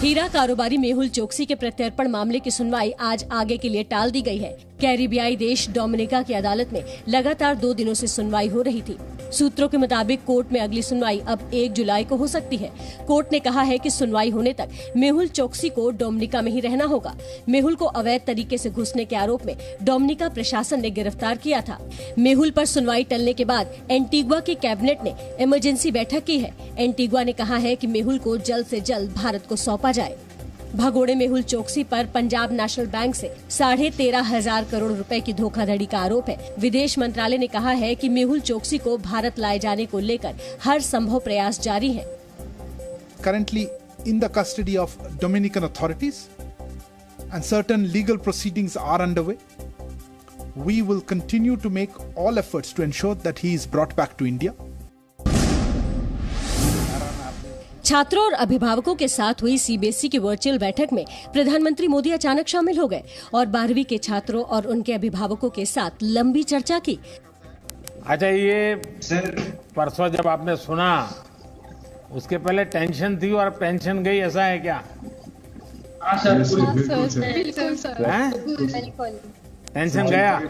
हीरा कारोबारी मेहुल चोकसी के प्रत्यर्पण मामले की सुनवाई आज आगे के लिए टाल दी गई है। कैरिबियाई देश डोमिनिका की अदालत में लगातार 2 दिनों से सुनवाई हो रही थी। सूत्रों के मुताबिक कोर्ट में अगली सुनवाई अब 1 जुलाई को हो सकती है। कोर्ट ने कहा है कि सुनवाई होने तक मेहुल चोकसी को डोमिनिका में ही रहना होगा। मेहुल को अवैध तरीके से घुसने के आरोप में डोमिनिका प्रशासन ने गिरफ्तार किया था। मेहुल पर सुनवाई टलने के बाद एंटीगुआ की कैबिनेट ने इमरजेंसी बैठक की है। एंटीगुआ ने कहा है कि मेहुल को जल्द से जल्द भारत को सौंपा जाए। भगोड़े मेहुल चोकसी पर पंजाब नेशनल बैंक से 13,500 करोड़ रुपए की धोखाधड़ी का आरोप है। विदेश मंत्रालय ने कहा है कि मेहुल चोकसी को भारत लाए जाने को लेकर हर संभव प्रयास जारी है। Currently in the custody of Dominican authorities and certain legal proceedings are underway. We will continue to make all efforts to ensure that he is brought back to India. छात्रों और अभिभावकों के साथ हुई सीबीएसई की वर्चुअल बैठक में प्रधानमंत्री मोदी अचानक शामिल हो गए और 12वीं के छात्रों और उनके अभिभावकों के साथ लंबी चर्चा की। अच्छा, ये परसों जब आपने सुना, उसके पहले टेंशन थी और पेंशन गई, ऐसा है क्या? टेंशन गया?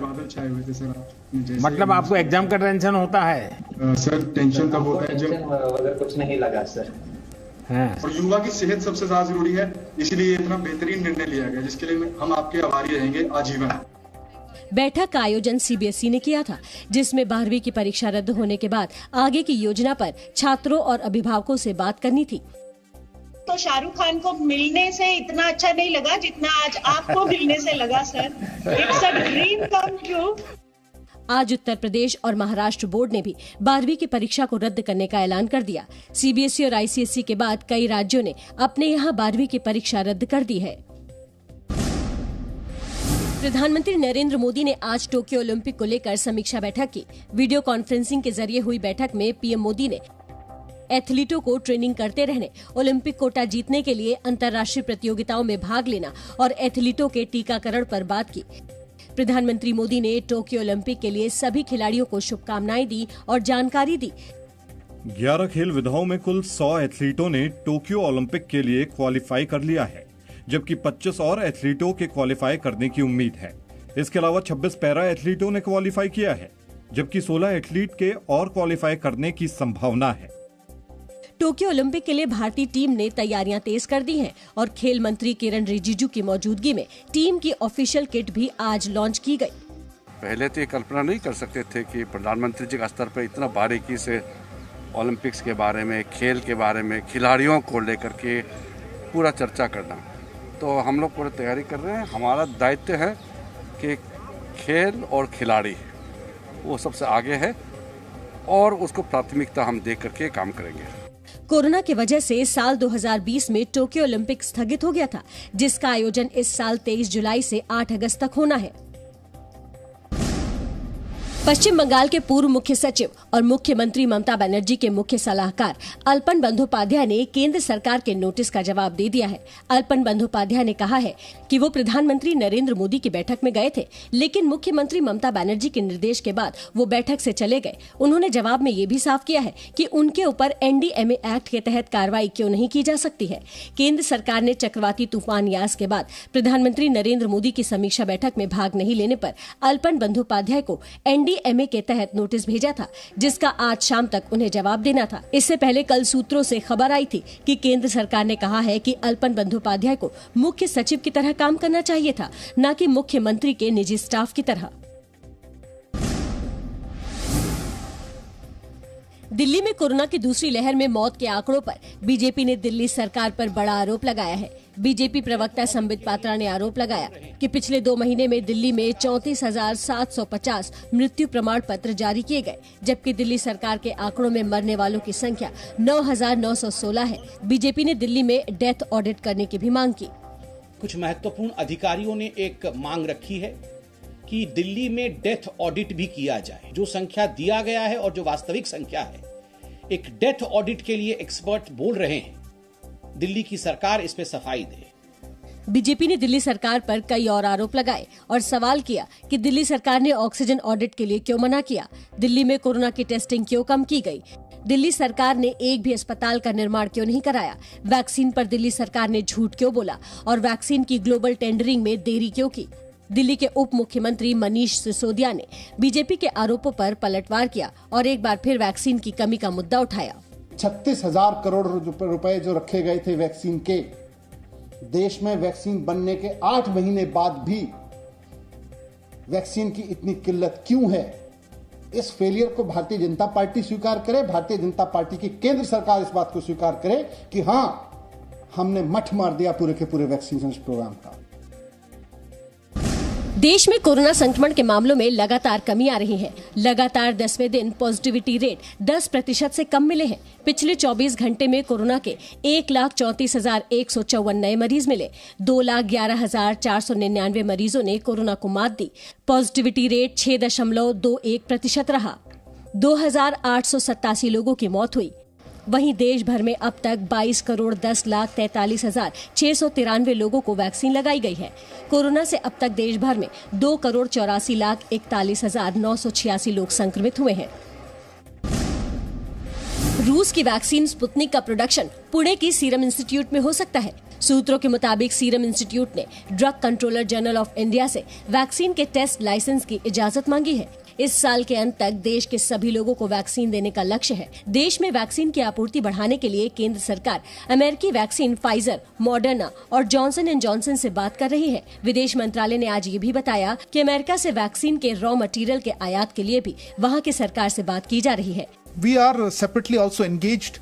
मतलब आपको एग्जाम का टेंशन होता है? सर, टेंशन तब होता है जब कुछ नहीं लगा सर। और युवा की सेहत सबसे ज्यादा जरूरी है, इसलिए इतना बेहतरीन निर्णय लिया गया, जिसके लिए हम आपके आभारी रहेंगे आजीवन। बैठक का आयोजन सीबीएसई ने किया था, जिसमें 12वीं की परीक्षा रद्द होने के बाद आगे की योजना पर छात्रों और अभिभावकों से बात करनी थी। तो शाहरुख खान को मिलने से इतना अच्छा नहीं लगा जितना आज आपको मिलने से लगा sir. It's a dream come true. आज उत्तर प्रदेश और महाराष्ट्र बोर्ड ने भी 12वीं की परीक्षा को रद्द करने का ऐलान कर दिया। सीबीएसई और आईसीएसई के बाद कई राज्यों ने अपने यहाँ 12वीं की परीक्षा रद्द कर दी है। प्रधानमंत्री नरेंद्र मोदी ने आज टोक्यो ओलंपिक को लेकर समीक्षा बैठक की। वीडियो कॉन्फ्रेंसिंग के जरिए हुई बैठक में पीएम मोदी ने एथलीटों को ट्रेनिंग करते रहने, ओलंपिक कोटा जीतने के लिए अंतर्राष्ट्रीय प्रतियोगिताओं में भाग लेना और एथलीटों के टीकाकरण पर बात की। प्रधानमंत्री मोदी ने टोक्यो ओलंपिक के लिए सभी खिलाड़ियों को शुभकामनाएं दी और जानकारी दी। 11 खेल विधाओं में कुल 100 एथलीटों ने टोक्यो ओलंपिक के लिए क्वालिफाई कर लिया है, जबकि 25 और एथलीटों के क्वालिफाई करने की उम्मीद है। इसके अलावा 26 पैरा एथलीटों ने क्वालिफाई किया है, जबकि 16 एथलीट के और क्वालिफाई करने की संभावना है। टोक्यो ओलंपिक के लिए भारतीय टीम ने तैयारियां तेज कर दी हैं और खेल मंत्री किरण रिजिजू की मौजूदगी में टीम की ऑफिशियल किट भी आज लॉन्च की गई। पहले तो ये कल्पना नहीं कर सकते थे कि प्रधानमंत्री जी का स्तर पर इतना बारीकी से ओलंपिक्स के बारे में, खेल के बारे में, खिलाड़ियों को लेकर के पूरा चर्चा करना। तो हम लोग पूरी तैयारी कर रहे हैं। हमारा दायित्व है कि खेल और खिलाड़ी वो सबसे आगे है और उसको प्राथमिकता हम दे करके काम करेंगे। कोरोना की वजह से साल 2020 में टोक्यो ओलंपिक स्थगित हो गया था, जिसका आयोजन इस साल 23 जुलाई से 8 अगस्त तक होना है। पश्चिम बंगाल के पूर्व मुख्य सचिव और मुख्यमंत्री ममता बनर्जी के मुख्य सलाहकार अल्पन बंदोपाध्याय ने केंद्र सरकार के नोटिस का जवाब दे दिया है। अल्पन बंदोपाध्याय ने कहा है कि वो प्रधानमंत्री नरेंद्र मोदी की बैठक में गए थे, लेकिन मुख्यमंत्री ममता बनर्जी के निर्देश के बाद वो बैठक से चले गए। उन्होंने जवाब में ये भी साफ किया है कि उनके ऊपर एनडीएमए एक्ट के तहत कार्रवाई क्यों नहीं की जा सकती है। केंद्र सरकार ने चक्रवाती तूफान यास के बाद प्रधानमंत्री नरेंद्र मोदी की समीक्षा बैठक में भाग नहीं लेने पर अल्पन बंदोपाध्याय को एनडीएमए के तहत नोटिस भेजा था, जिसका आज शाम तक उन्हें जवाब देना था। इससे पहले कल सूत्रों से खबर आई थी कि केंद्र सरकार ने कहा है कि अल्पन बंदोपाध्याय को मुख्य सचिव की तरह काम करना चाहिए था, न कि मुख्यमंत्री के निजी स्टाफ की तरह। दिल्ली में कोरोना की दूसरी लहर में मौत के आंकड़ों पर बीजेपी ने दिल्ली सरकार पर बड़ा आरोप लगाया है। बीजेपी प्रवक्ता संबित पात्रा ने आरोप लगाया कि पिछले 2 महीने में दिल्ली में 34,750 मृत्यु प्रमाण पत्र जारी किए गए, जबकि दिल्ली सरकार के आंकड़ों में मरने वालों की संख्या 9,916 है। बीजेपी ने दिल्ली में डेथ ऑडिट करने की भी मांग की। कुछ महत्वपूर्ण अधिकारियों ने एक मांग रखी है कि दिल्ली में डेथ ऑडिट भी किया जाए। जो संख्या दिया गया है और जो वास्तविक संख्या है, एक डेथ ऑडिट के लिए एक्सपर्ट बोल रहे हैं। दिल्ली की सरकार इस पे सफाई दे। बीजेपी ने दिल्ली सरकार पर कई और आरोप लगाए और सवाल किया कि दिल्ली सरकार ने ऑक्सीजन ऑडिट के लिए क्यों मना किया, दिल्ली में कोरोना की टेस्टिंग क्यों कम की गई। दिल्ली सरकार ने एक भी अस्पताल का निर्माण क्यों नहीं कराया? वैक्सीन पर दिल्ली सरकार ने झूठ क्यों बोला? और वैक्सीन की ग्लोबल टेंडरिंग में देरी क्यों की? दिल्ली के उप मुख्यमंत्री मनीष सिसोदिया ने बीजेपी के आरोपों पर पलटवार किया और एक बार फिर वैक्सीन की कमी का मुद्दा उठाया। 36,000 करोड़ रुपए जो रखे गए थे वैक्सीन के, देश में वैक्सीन बनने के 8 महीने बाद भी वैक्सीन की इतनी किल्लत क्यों है? इस फेलियर को भारतीय जनता पार्टी स्वीकार करे, भारतीय जनता पार्टी की केंद्र सरकार इस बात को स्वीकार करे कि हां, हमने मठ मार दिया पूरे के पूरे वैक्सीनेशन प्रोग्राम का। देश में कोरोना संक्रमण के मामलों में लगातार कमी आ रही है। लगातार 10वें दिन पॉजिटिविटी रेट 10% से कम मिले हैं। पिछले 24 घंटे में कोरोना के 1,34,154 नए मरीज मिले। 2,11,499 मरीजों ने कोरोना को मात दी। पॉजिटिविटी रेट 6.21% रहा। 2,887 लोगों की मौत हुई। वहीं देश भर में अब तक 22,43,693 लोगों को वैक्सीन लगाई गई है। कोरोना से अब तक देश भर में 2,84,41,986 लोग संक्रमित हुए हैं। रूस की वैक्सीन स्पुतनिक का प्रोडक्शन पुणे की सीरम इंस्टीट्यूट में हो सकता है। सूत्रों के मुताबिक सीरम इंस्टीट्यूट ने drug controller general of India से वैक्सीन के टेस्ट लाइसेंस की इजाजत मांगी है। इस साल के अंत तक देश के सभी लोगों को वैक्सीन देने का लक्ष्य है। देश में वैक्सीन की आपूर्ति बढ़ाने के लिए केंद्र सरकार अमेरिकी वैक्सीन फाइजर, मॉडर्ना और जॉनसन एंड जॉनसन से बात कर रही है। विदेश मंत्रालय ने आज ये भी बताया कि अमेरिका से वैक्सीन के रॉ मटेरियल के आयात के लिए भी वहाँ की सरकार से बात की जा रही है। We are separately also engaged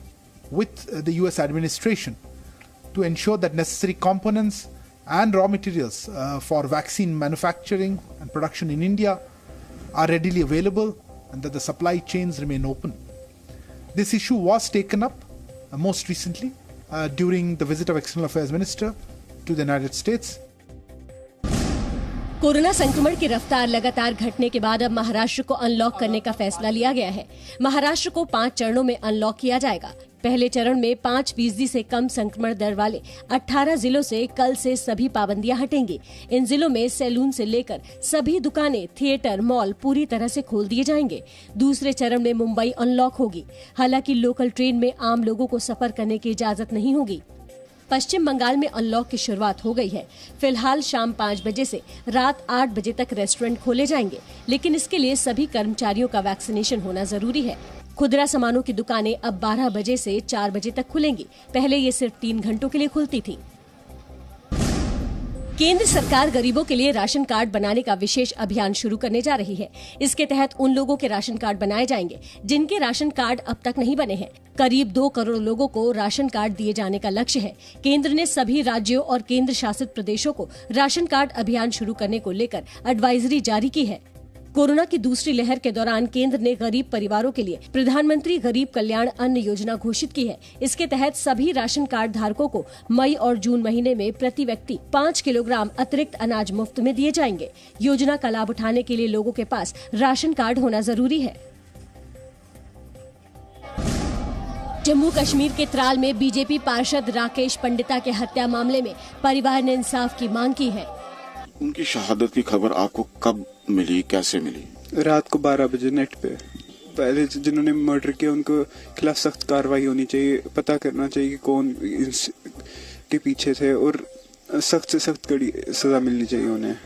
with the US administration to ensure that necessary components and raw materials for vaccine manufacturing and production in India are readily available and that the supply chains remain open. This issue was taken up most recently during the visit of External Affairs Minister to the United States. Corona संक्रमण की रफ्तार लगातार घटने के बाद अब महाराष्ट्र को unlock करने का फैसला लिया गया है। महाराष्ट्र को 5 चरणों में अनलॉक किया जाएगा। पहले चरण में 5% से कम संक्रमण दर वाले 18 जिलों से कल से सभी पाबंदियां हटेंगी। इन जिलों में सैलून से लेकर सभी दुकानें, थिएटर, मॉल पूरी तरह से खोल दिए जाएंगे। दूसरे चरण में मुंबई अनलॉक होगी। हालांकि लोकल ट्रेन में आम लोगों को सफर करने की इजाजत नहीं होगी। पश्चिम बंगाल में अनलॉक की शुरुआत हो गई है। फिलहाल शाम 5 बजे से रात 8 बजे तक रेस्टोरेंट खोले जाएंगे, लेकिन इसके लिए सभी कर्मचारियों का वैक्सीनेशन होना जरूरी है। खुदरा सामानों की दुकानें अब 12 बजे से 4 बजे तक खुलेंगी। पहले ये सिर्फ 3 घंटों के लिए खुलती थी। केंद्र सरकार गरीबों के लिए राशन कार्ड बनाने का विशेष अभियान शुरू करने जा रही है। इसके तहत उन लोगों के राशन कार्ड बनाए जाएंगे जिनके राशन कार्ड अब तक नहीं बने हैं। करीब 2 करोड़ लोगों को राशन कार्ड दिए जाने का लक्ष्य है। केंद्र ने सभी राज्यों और केंद्र शासित प्रदेशों को राशन कार्ड अभियान शुरू करने को लेकर एडवाइजरी जारी की है। कोरोना की दूसरी लहर के दौरान केंद्र ने गरीब परिवारों के लिए प्रधानमंत्री गरीब कल्याण अन्न योजना घोषित की है। इसके तहत सभी राशन कार्ड धारकों को मई और जून महीने में प्रति व्यक्ति 5 किलोग्राम अतिरिक्त अनाज मुफ्त में दिए जाएंगे। योजना का लाभ उठाने के लिए लोगों के पास राशन कार्ड होना जरूरी है। जम्मू कश्मीर के त्राल में बीजेपी पार्षद राकेश पंडिता के हत्या मामले में परिवार ने इंसाफ की मांग की है। उनकी शहादत की खबर आपको कब मिली, कैसे मिली? रात को 12 बजे नेट पे। पहले जिन्होंने मर्डर किया उनको खिलाफ सख्त कार्रवाई होनी चाहिए। पता करना चाहिए कि कौन के पीछे थे और सख्त से सख्त कड़ी सजा मिलनी चाहिए उन्हें।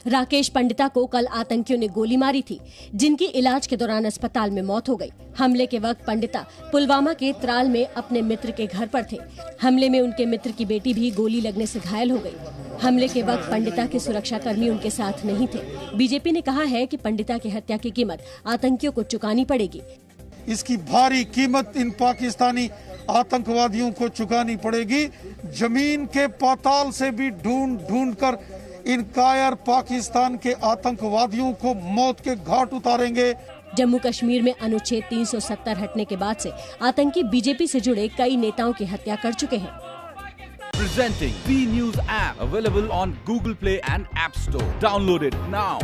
राकेश पंडिता को कल आतंकियों ने गोली मारी थी, जिनकी इलाज के दौरान अस्पताल में मौत हो गई। हमले के वक्त पंडिता पुलवामा के त्राल में अपने मित्र के घर पर थे। हमले में उनके मित्र की बेटी भी गोली लगने से घायल हो गई। हमले के वक्त पंडिता के सुरक्षाकर्मी उनके साथ नहीं थे। बीजेपी ने कहा है कि पंडिता की हत्या की कीमत आतंकियों को चुकानी पड़ेगी। इसकी भारी कीमत इन पाकिस्तानी आतंकवादियों को चुकानी पड़ेगी। जमीन के पाताल से भी ढूंढ कर इन कायर पाकिस्तान के आतंकवादियों को मौत के घाट उतारेंगे। जम्मू कश्मीर में अनुच्छेद 370 हटने के बाद से आतंकी बीजेपी से जुड़े कई नेताओं की हत्या कर चुके हैं। Presenting B News app available on Google Play and App Store. Download it now.